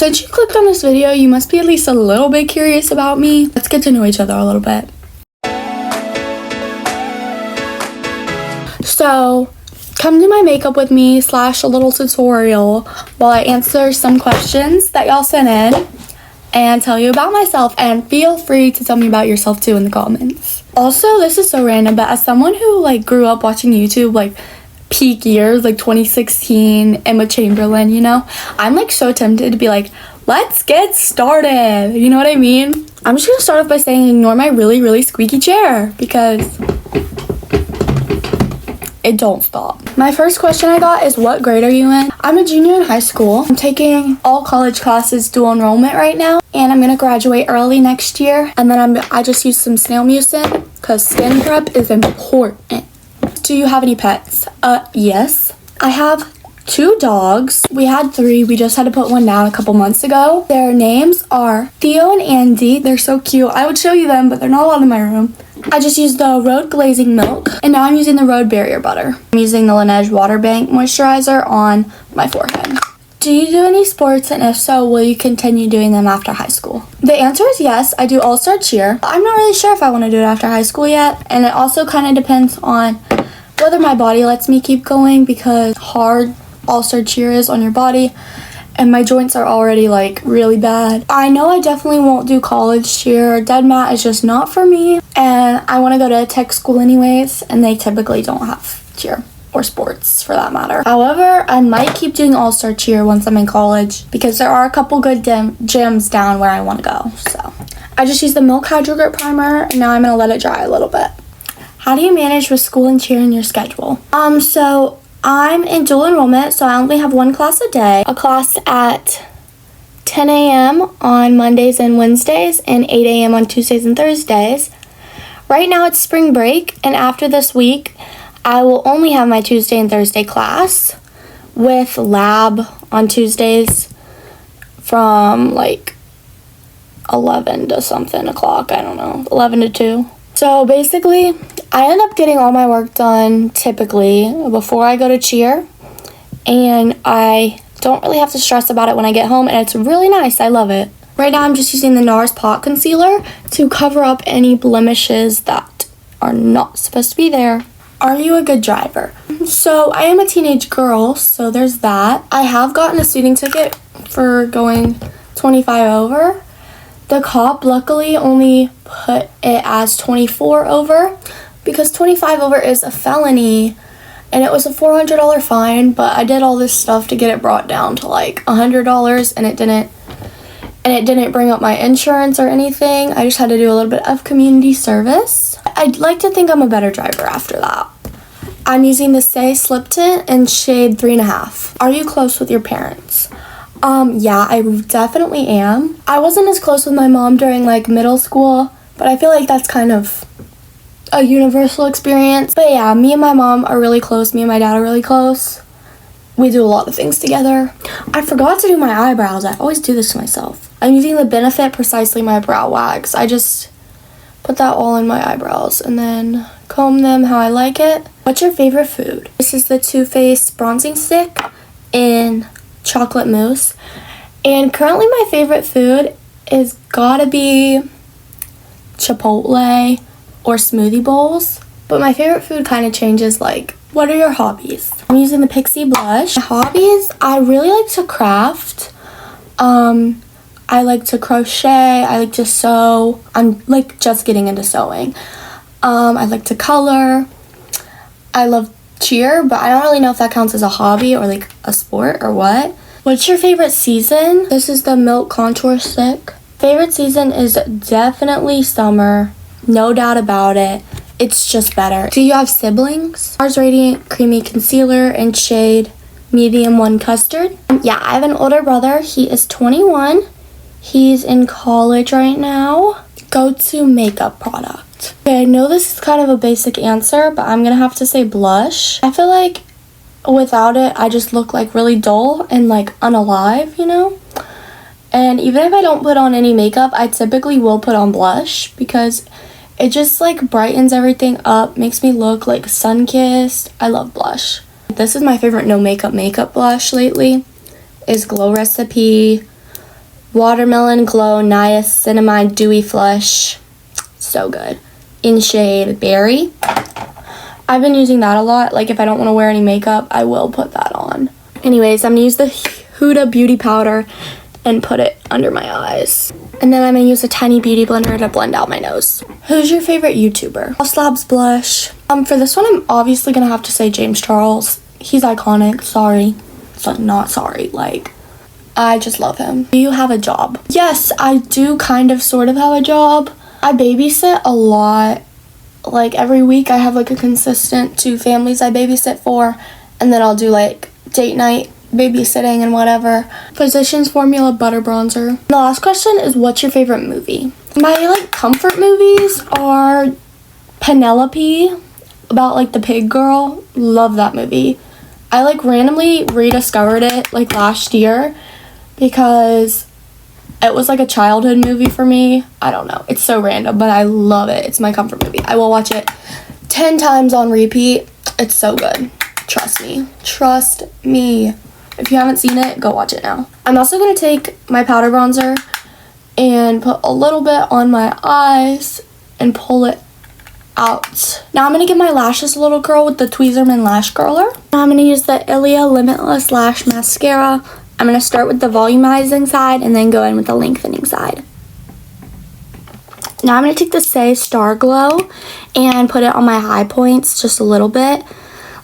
Since you clicked on this video, you must be at least a little bit curious about me. Let's get to know each other a little bit. So, come do my makeup with me / a little tutorial while I answer some questions that y'all sent in and tell you about myself, and feel free to tell me about yourself too in the comments. Also, this is so random, but as someone who like grew up watching YouTube like peak years like 2016, Emma Chamberlain, you know, I'm like so tempted to be like, let's get started, you know what I mean? I'm just gonna start off by saying ignore my really squeaky chair because it don't stop. My first question I got is, what grade are you in? I'm a junior in high school. I'm taking all college classes dual enrollment right now, and I'm gonna graduate early next year. And then I just use some snail mucin because skin prep is important. Do you have any pets? Yes. I have 2 dogs. We had 3. We just had to put one down a couple months ago. Their names are Theo and Andy. They're so cute. I would show you them, but they're not allowed in my room. I just used the Road Glazing Milk, and now I'm using the Road Barrier Butter. I'm using the Laneige Water Bank Moisturizer on my forehead. Do you do any sports, and if so, will you continue doing them after high school? The answer is yes. I do all-star cheer. I'm not really sure if I want to do it after high school yet, and it also kind of depends on whether my body lets me keep going, because hard all-star cheer is on your body, and my joints are already like really bad. I know I definitely won't do college cheer. Dead mat is just not for me, and I want to go to a tech school anyways, and they typically don't have cheer or sports for that matter. However, I might keep doing all-star cheer once I'm in college because there are a couple good gyms down where I want to go. So I just used the Milk Hydro Grip Primer, and now I'm going to let it dry a little bit. How do you manage with school and cheer in your schedule? So I'm in dual enrollment, so I only have 1 class a day. A class at 10 a.m. on Mondays and Wednesdays, and 8 a.m. on Tuesdays and Thursdays. Right now it's spring break, and after this week, I will only have my Tuesday and Thursday class with lab on Tuesdays from like 11 to something o'clock, I don't know, 11 to 2. So basically, I end up getting all my work done typically before I go to cheer, and I don't really have to stress about it when I get home, and it's really nice. I love it. Right now, I'm just using the NARS Pot Concealer to cover up any blemishes that are not supposed to be there. Are you a good driver? So I am a teenage girl, so there's that. I have gotten a speeding ticket for going 25 over. The cop luckily only put it as 24 over because 25 over is a felony, and it was a $400 fine, but I did all this stuff to get it brought down to like $100, and it didn't bring up my insurance or anything. I just had to do a little bit of community service. I'd like to think I'm a better driver after that. I'm using the Say Slip Tint in shade 3.5. Are you close with your parents? Yeah, I definitely am. I wasn't as close with my mom during like middle school, but I feel like that's kind of a universal experience. But yeah, me and my mom are really close. Me and my dad are really close. We do a lot of things together. I forgot to do my eyebrows. I always do this to myself. I'm using the Benefit Precisely My Brow Wax. I just put that all in my eyebrows and then comb them how I like it. What's your favorite food? This is the Too Faced Bronzing Stick in chocolate mousse, and currently my favorite food is gotta be Chipotle or smoothie bowls, but my favorite food kind of changes. Like, what are your hobbies? I'm using the Pixie blush. My hobbies, I really like to craft. I like to crochet. I like to sew. I'm like just getting into sewing. I like to color. I love cheer, but I don't really know if that counts as a hobby or like a sport or what. What's your favorite season? This is the Milk Contour Stick. Favorite season is definitely summer. No doubt about it. It's just better. Do you have siblings? NARS Radiant Creamy Concealer in shade Medium 1 Custard. Yeah, I have an older brother. He is 21. He's in college right now. Go-to makeup product. Okay, I know this is kind of a basic answer, but I'm gonna have to say blush. I feel like without it, I just look like really dull and like unalive, you know? And even if I don't put on any makeup, I typically will put on blush because it just like brightens everything up, makes me look like sun-kissed. I love blush. This is my favorite no makeup blush lately, is Glow Recipe Watermelon Glow Niacinamide Dewy Flush. So good. In shade Berry. I've been using that a lot. Like if I don't want to wear any makeup, I will put that on. Anyways, I'm going to use the Huda Beauty Powder and put it under my eyes. And then I'm going to use a tiny beauty blender to blend out my nose. Who's your favorite YouTuber? Lost Labs Blush. For this one, I'm obviously going to have to say James Charles. He's iconic. Sorry. So not sorry. Like, I just love him. Do you have a job? Yes, I do kind of sort of have a job. I babysit a lot. Like every week I have like a consistent 2 families I babysit for, and then I'll do like date night babysitting and whatever. Physicians Formula Butter Bronzer. The last question is, what's your favorite movie? My like comfort movies are Penelope, about like the pig girl. Love that movie. I like randomly rediscovered it like last year because it was like a childhood movie for me. I don't know. It's so random, but I love it. It's my comfort movie. I will watch it 10 times on repeat. It's so good. Trust me. Trust me. If you haven't seen it, go watch it now. I'm also going to take my powder bronzer and put a little bit on my eyes and pull it out. Now I'm going to give my lashes a little curl with the Tweezerman Lash Curler. Now I'm going to use the Ilia Limitless Lash Mascara. I'm going to start with the volumizing side and then go in with the lengthening side. Now I'm going to take the Say Star Glow and put it on my high points just a little bit.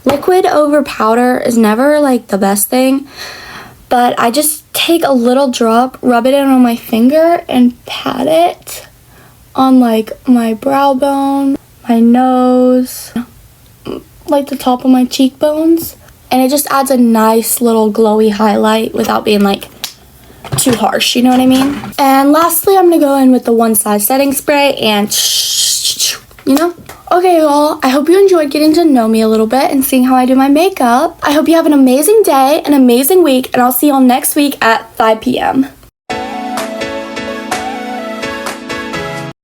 Liquid over powder is never like the best thing, but I just take a little drop, rub it in on my finger, and pat it on like my brow bone, my nose, like the top of my cheekbones. And it just adds a nice little glowy highlight without being like too harsh, you know what I mean? And lastly, I'm gonna go in with the One Size setting spray and you know? Okay, y'all, I hope you enjoyed getting to know me a little bit and seeing how I do my makeup. I hope you have an amazing day, an amazing week, and I'll see y'all next week at 5 p.m.